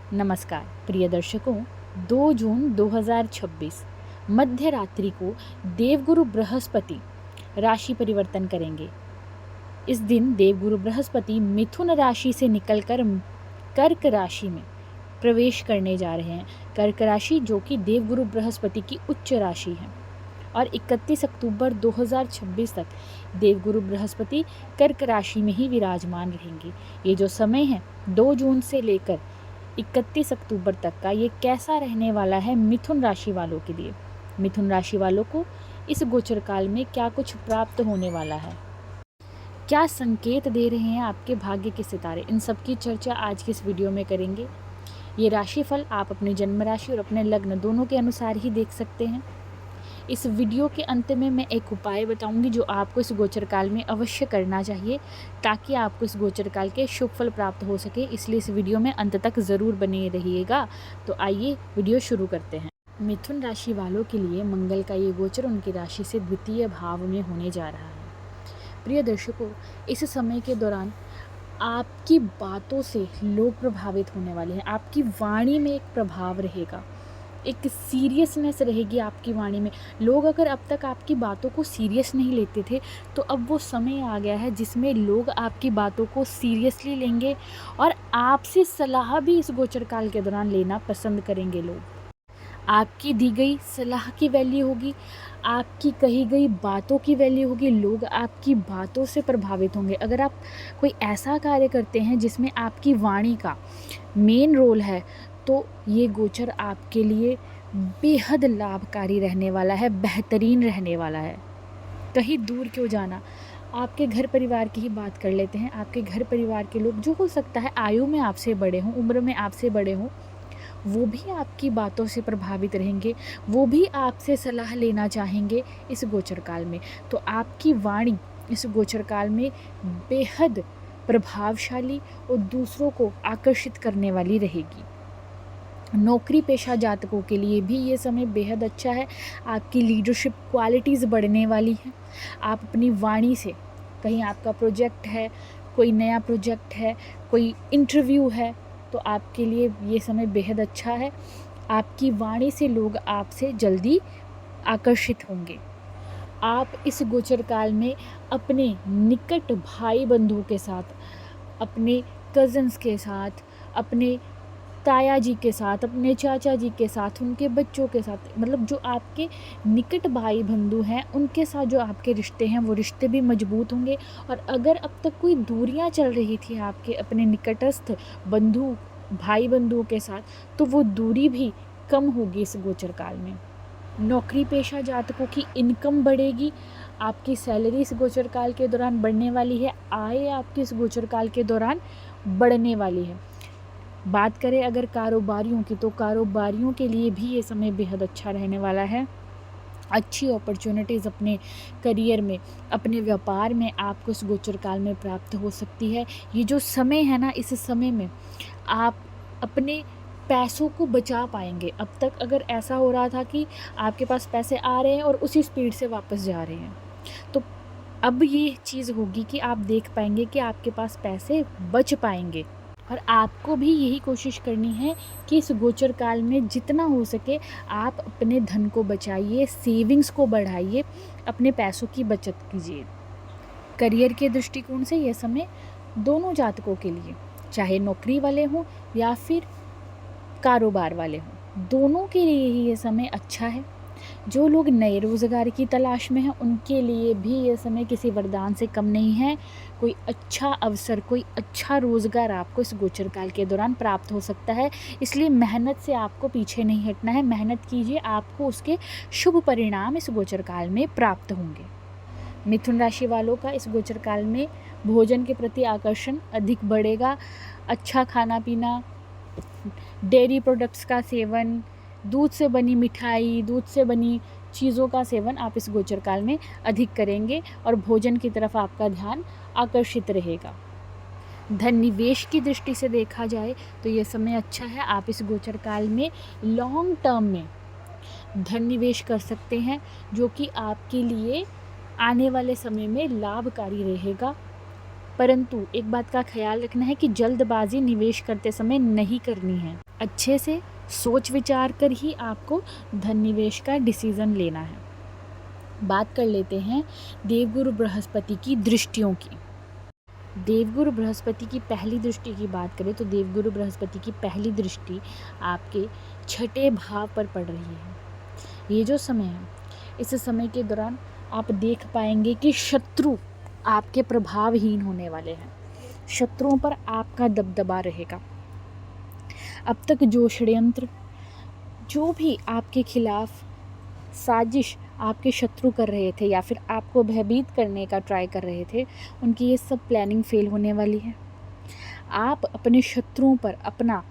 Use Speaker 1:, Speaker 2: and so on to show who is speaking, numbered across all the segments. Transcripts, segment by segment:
Speaker 1: नमस्कार प्रिय दर्शकों। 2 जून 2026 मध्य रात्रि को देवगुरु बृहस्पति राशि परिवर्तन करेंगे। इस दिन देवगुरु बृहस्पति मिथुन राशि से निकलकर कर्क राशि में प्रवेश करने जा रहे हैं। कर्क राशि जो कि देवगुरु बृहस्पति की उच्च राशि है और 31 अक्टूबर 2026 तक देवगुरु बृहस्पति कर्क राशि में ही विराजमान रहेंगे। ये जो समय है 2 जून से लेकर 31 अक्टूबर तक का, ये कैसा रहने वाला है मिथुन राशि वालों के लिए। मिथुन राशि वालों को इस गोचर काल में क्या कुछ प्राप्त होने वाला है, क्या संकेत दे रहे हैं आपके भाग्य के सितारे, इन सब की चर्चा आज की इस वीडियो में करेंगे। ये राशिफल आप अपनी जन्म राशि और अपने लग्न दोनों के अनुसार ही देख सकते हैं। इस वीडियो के अंत में मैं एक उपाय बताऊंगी जो आपको इस गोचर काल में अवश्य करना चाहिए ताकि आपको इस गोचर काल के शुभ फल प्राप्त हो सके, इसलिए इस वीडियो में अंत तक ज़रूर बने रहिएगा। तो आइए वीडियो शुरू करते हैं। मिथुन राशि वालों के लिए मंगल का ये गोचर उनकी राशि से द्वितीय भाव में होने जा रहा है। प्रिय दर्शकों, इस समय के दौरान आपकी बातों से लोग प्रभावित होने वाले हैं। आपकी वाणी में एक प्रभाव रहेगा, एक सीरियसनेस रहेगी आपकी वाणी में। लोग अगर अब तक आपकी बातों को सीरियस नहीं लेते थे तो अब वो समय आ गया है जिसमें लोग आपकी बातों को सीरियसली लेंगे और आपसे सलाह भी इस गोचर काल के दौरान लेना पसंद करेंगे। लोग आपकी दी गई सलाह की वैल्यू होगी, आपकी कही गई बातों की वैल्यू होगी। लोग आपकी बातों से प्रभावित होंगे। अगर आप कोई ऐसा कार्य करते हैं जिसमें आपकी वाणी का मेन रोल है तो ये गोचर आपके लिए बेहद लाभकारी रहने वाला है, बेहतरीन रहने वाला है। कहीं दूर क्यों जाना, आपके घर परिवार की ही बात कर लेते हैं। आपके घर परिवार के लोग, जो हो सकता है आयु में आपसे बड़े हों, उम्र में आपसे बड़े हों, वो भी आपकी बातों से प्रभावित रहेंगे, वो भी आपसे सलाह लेना चाहेंगे इस गोचर काल में। तो आपकी वाणी इस गोचर काल में बेहद प्रभावशाली और दूसरों को आकर्षित करने वाली रहेगी। नौकरी पेशा जातकों के लिए भी ये समय बेहद अच्छा है। आपकी लीडरशिप क्वालिटीज़ बढ़ने वाली हैं। आप अपनी वाणी से, कहीं आपका प्रोजेक्ट है, कोई नया प्रोजेक्ट है, कोई इंटरव्यू है, तो आपके लिए ये समय बेहद अच्छा है। आपकी वाणी से लोग आपसे जल्दी आकर्षित होंगे। आप इस गोचर काल में अपने निकट भाई बंधुओं के साथ, अपने कज़न्स के साथ, अपने ताया जी के साथ, अपने चाचा जी के साथ, उनके बच्चों के साथ, मतलब जो आपके निकट भाई बंधु हैं उनके साथ जो आपके रिश्ते हैं वो रिश्ते भी मजबूत होंगे। और अगर अब तक कोई दूरियां चल रही थी आपके अपने निकटस्थ बंधु भाई बंधुओं के साथ, तो वो दूरी भी कम होगी इस गोचर काल में। नौकरी पेशा जातकों की इनकम बढ़ेगी। आपकी सैलरी इस गोचर काल के दौरान बढ़ने वाली है। आय आपकी इस गोचर काल के दौरान बढ़ने वाली है। बात करें अगर कारोबारियों की, तो कारोबारियों के लिए भी ये समय बेहद अच्छा रहने वाला है। अच्छी अपॉर्चुनिटीज़ अपने करियर में, अपने व्यापार में आपको इस गोचर काल में प्राप्त हो सकती है। ये जो समय है ना, इस समय में आप अपने पैसों को बचा पाएंगे। अब तक अगर ऐसा हो रहा था कि आपके पास पैसे आ रहे हैं और उसी स्पीड से वापस जा रहे हैं, तो अब ये चीज़ होगी कि आप देख पाएंगे कि आपके पास पैसे बच पाएंगे। और आपको भी यही कोशिश करनी है कि इस गोचर काल में जितना हो सके आप अपने धन को बचाइए, सेविंग्स को बढ़ाइए, अपने पैसों की बचत कीजिए। करियर के दृष्टिकोण से यह समय दोनों जातकों के लिए, चाहे नौकरी वाले हों या फिर कारोबार वाले हों, दोनों के लिए ही ये समय अच्छा है। जो लोग नए रोज़गार की तलाश में हैं उनके लिए भी ये समय किसी वरदान से कम नहीं है। कोई अच्छा अवसर, कोई अच्छा रोज़गार आपको इस गोचर काल के दौरान प्राप्त हो सकता है। इसलिए मेहनत से आपको पीछे नहीं हटना है, मेहनत कीजिए, आपको उसके शुभ परिणाम इस गोचर काल में प्राप्त होंगे। मिथुन राशि वालों का इस गोचर काल में भोजन के प्रति आकर्षण अधिक बढ़ेगा। अच्छा खाना पीना, डेयरी प्रोडक्ट्स का सेवन, दूध से बनी मिठाई, दूध से बनी चीज़ों का सेवन आप इस गोचर काल में अधिक करेंगे और भोजन की तरफ आपका ध्यान आकर्षित रहेगा। धन निवेश की दृष्टि से देखा जाए तो ये समय अच्छा है। आप इस गोचर काल में लॉन्ग टर्म में धन निवेश कर सकते हैं, जो कि आपके लिए आने वाले समय में लाभकारी रहेगा। परंतु एक बात का ख्याल रखना है कि जल्दबाजी निवेश करते समय नहीं करनी है। अच्छे से सोच विचार कर ही आपको धन निवेश का डिसीज़न लेना है। बात कर लेते हैं देवगुरु बृहस्पति की दृष्टियों की। देवगुरु बृहस्पति की पहली दृष्टि की बात करें तो देवगुरु बृहस्पति की पहली दृष्टि आपके छठे भाव पर पड़ रही है। ये जो समय है, इस समय के दौरान आप देख पाएंगे कि शत्रु आपके प्रभावहीन होने वाले हैं। शत्रुओं पर आपका दबदबा रहेगा। अब तक जो षड्यंत्र, जो भी आपके खिलाफ साजिश आपके शत्रु कर रहे थे या फिर आपको भयभीत करने का ट्राई कर रहे थे, उनकी ये सब प्लानिंग फेल होने वाली है। आप अपने शत्रुओं पर अपना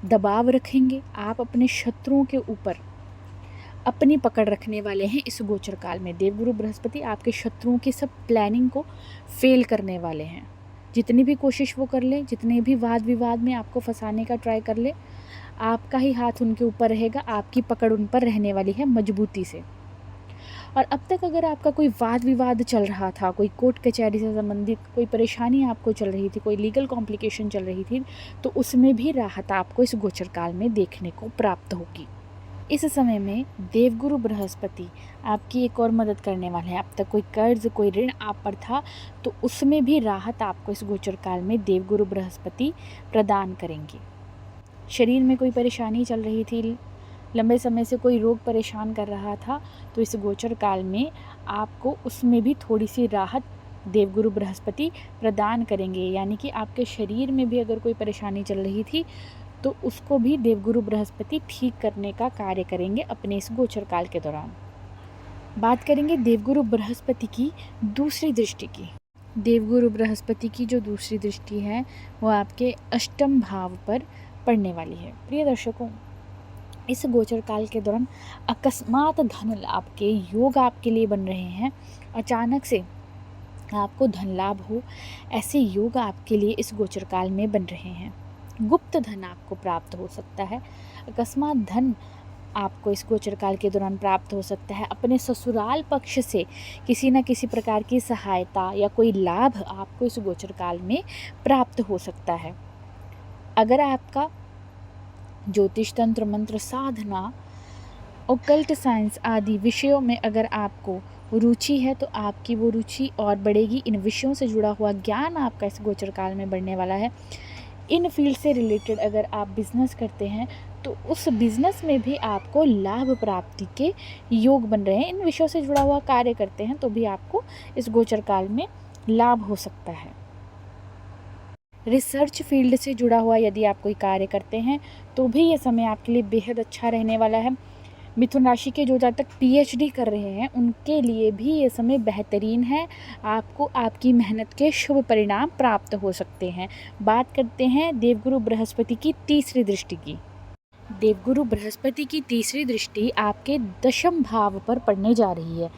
Speaker 1: दबाव रखेंगे, आप अपने शत्रुओं के ऊपर अपनी पकड़ रखने वाले हैं। इस गोचर काल में देवगुरु बृहस्पति आपके शत्रुओं की सब प्लानिंग को फेल करने वाले हैं। जितनी भी कोशिश वो कर ले, जितने भी वाद विवाद में आपको फंसाने का ट्राई कर ले, आपका ही हाथ उनके ऊपर रहेगा, आपकी पकड़ उन पर रहने वाली है मजबूती से। और अब तक अगर आपका कोई वाद विवाद चल रहा था, कोई कोर्ट कचहरी से संबंधित कोई परेशानी आपको चल रही थी, कोई लीगल कॉम्प्लिकेशन चल रही थी, तो उसमें भी राहत आपको इस गोचर काल में देखने को प्राप्त होगी। इस समय में देवगुरु बृहस्पति आपकी एक और मदद करने वाले हैं। अब तक कोई कर्ज, कोई ऋण आप पर था, तो उसमें भी राहत आपको इस गोचर काल में देवगुरु बृहस्पति प्रदान करेंगे। शरीर में कोई परेशानी चल रही थी, लंबे समय से कोई रोग परेशान कर रहा था, तो इस गोचर काल में आपको उसमें भी थोड़ी सी राहत देवगुरु बृहस्पति प्रदान करेंगे। यानी कि आपके शरीर में भी अगर कोई परेशानी चल रही थी, तो उसको भी देवगुरु बृहस्पति ठीक करने का कार्य करेंगे अपने इस गोचर काल के दौरान। बात करेंगे देवगुरु बृहस्पति की दूसरी दृष्टि की। देवगुरु बृहस्पति की जो दूसरी दृष्टि है वो आपके अष्टम भाव पर पड़ने वाली है। प्रिय दर्शकों, इस गोचर काल के दौरान अकस्मात धन लाभ के योग आपके लिए बन रहे हैं। अचानक से आपको धन लाभ हो, ऐसे योग आपके लिए इस गोचर काल में बन रहे हैं। गुप्त धन आपको प्राप्त हो सकता है। अकस्मात धन आपको इस गोचर काल के दौरान प्राप्त हो सकता है। अपने ससुराल पक्ष से किसी न किसी प्रकार की सहायता या कोई लाभ आपको इस गोचर काल में प्राप्त हो सकता है। अगर आपका ज्योतिष, तंत्र, मंत्र, साधना, ओकल्ट साइंस आदि विषयों में अगर आपको रुचि है, तो आपकी वो रुचि और बढ़ेगी। इन विषयों से जुड़ा हुआ ज्ञान आपका इस गोचर काल में बढ़ने वाला है। इन फील्ड से रिलेटेड अगर आप बिज़नेस करते हैं, तो उस बिज़नेस में भी आपको लाभ प्राप्ति के योग बन रहे हैं। इन विषयों से जुड़ा हुआ कार्य करते हैं तो भी आपको इस गोचर काल में लाभ हो सकता है। रिसर्च फील्ड से जुड़ा हुआ यदि आप कोई कार्य करते हैं, तो भी ये समय आपके लिए बेहद अच्छा रहने वाला है। मिथुन राशि के जो जातक पीएचडी कर रहे हैं, उनके लिए भी ये समय बेहतरीन है। आपको आपकी मेहनत के शुभ परिणाम प्राप्त हो सकते हैं। बात करते हैं देवगुरु बृहस्पति की तीसरी दृष्टि की। देवगुरु बृहस्पति की तीसरी दृष्टि आपके दशम भाव पर पड़ने जा रही है।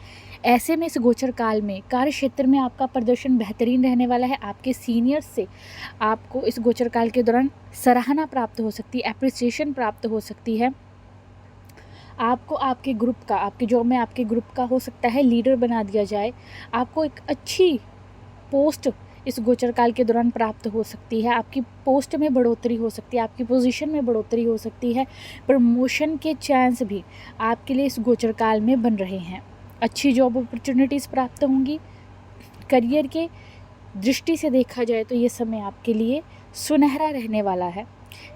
Speaker 1: ऐसे में इस गोचर काल में कार्य क्षेत्र में आपका प्रदर्शन बेहतरीन रहने वाला है। आपके सीनियर्स से आपको इस गोचर काल के दौरान सराहना प्राप्त हो सकती है, एप्रिसिएशन प्राप्त हो सकती है। आपको आपके ग्रुप का, आपके जॉब में आपके ग्रुप का हो सकता है लीडर बना दिया जाए। आपको एक अच्छी पोस्ट इस गोचर काल के दौरान प्राप्त हो सकती है। आपकी पोस्ट में बढ़ोतरी हो सकती है, आपकी पोजीशन में बढ़ोतरी हो सकती है। प्रमोशन के चांस भी आपके लिए इस गोचर काल में बन रहे हैं। अच्छी जॉब अपॉर्चुनिटीज़ प्राप्त होंगी। करियर के दृष्टि से देखा जाए तो ये समय आपके लिए सुनहरा रहने वाला है।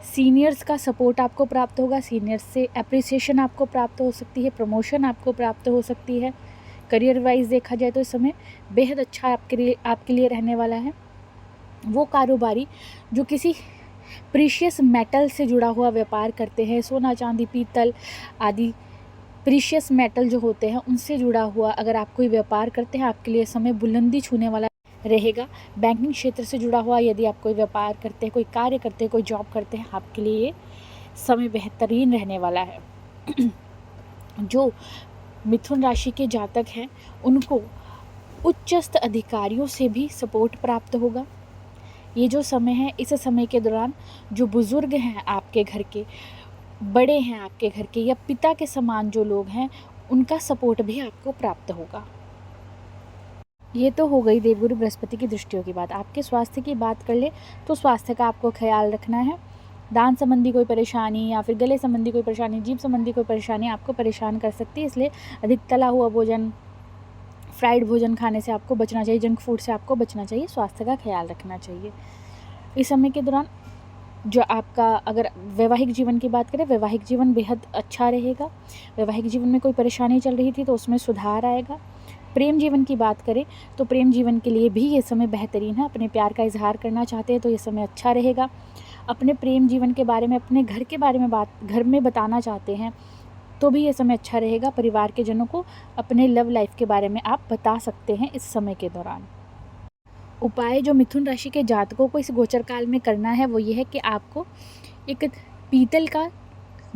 Speaker 1: सीनियर्स का सपोर्ट आपको प्राप्त होगा, सीनियर्स से एप्रिसिएशन आपको प्राप्त हो सकती है, प्रमोशन आपको प्राप्त हो सकती है। करियर वाइज देखा जाए तो इस समय बेहद अच्छा आपके लिए रहने वाला है। वो कारोबारी जो किसी प्रीशियस मेटल से जुड़ा हुआ व्यापार करते हैं, सोना, चांदी, पीतल आदि प्रीशियस मेटल जो होते हैं, उनसे जुड़ा हुआ अगर आप कोई व्यापार करते हैं, आपके लिए समय बुलंदी छूने वाला रहेगा। बैंकिंग क्षेत्र से जुड़ा हुआ यदि आप कोई व्यापार करते हैं, कोई कार्य करते हैं, कोई जॉब करते हैं, आपके लिए ये समय बेहतरीन रहने वाला है। जो मिथुन राशि के जातक हैं, उनको उच्चस्थ अधिकारियों से भी सपोर्ट प्राप्त होगा। ये जो समय है, इस समय के दौरान जो बुज़ुर्ग हैं आपके घर के, बड़े हैं आपके घर के, या पिता के समान जो लोग हैं, उनका सपोर्ट भी आपको प्राप्त होगा। ये तो हो गई देवगुरु बृहस्पति की दृष्टियों की बात। आपके स्वास्थ्य की बात कर ले तो स्वास्थ्य का आपको ख्याल रखना है। दांत संबंधी कोई परेशानी या फिर गले संबंधी कोई परेशानी, जीभ संबंधी कोई परेशानी आपको परेशान कर सकती है, इसलिए अधिक तला हुआ भोजन, फ्राइड भोजन खाने से आपको बचना चाहिए, जंक फूड से आपको बचना चाहिए, स्वास्थ्य का ख्याल रखना चाहिए। इस समय के दौरान जो आपका, अगर वैवाहिक जीवन की बात करें, वैवाहिक जीवन बेहद अच्छा रहेगा। वैवाहिक जीवन में कोई परेशानी चल रही थी तो उसमें सुधार आएगा। प्रेम जीवन की बात करें तो प्रेम जीवन के लिए भी ये समय बेहतरीन है। अपने प्यार का इजहार करना चाहते हैं तो ये समय अच्छा रहेगा। अपने प्रेम जीवन के बारे में, अपने घर के बारे में घर में बताना चाहते हैं तो भी ये समय अच्छा रहेगा। परिवार के जनों को अपने लव लाइफ के बारे में आप बता सकते हैं इस समय के दौरान। उपाय जो मिथुन राशि के जातकों को इस गोचर काल में करना है वो ये है कि आपको एक पीतल का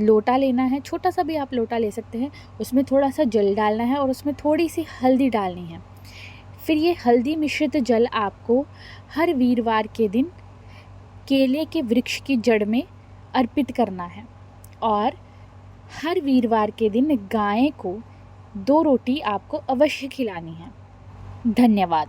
Speaker 1: लोटा लेना है, छोटा सा भी आप लोटा ले सकते हैं, उसमें थोड़ा सा जल डालना है और उसमें थोड़ी सी हल्दी डालनी है। फिर ये हल्दी मिश्रित जल आपको हर वीरवार के दिन केले के वृक्ष की जड़ में अर्पित करना है और हर वीरवार के दिन गाय को 2 रोटी आपको अवश्य खिलानी है। धन्यवाद।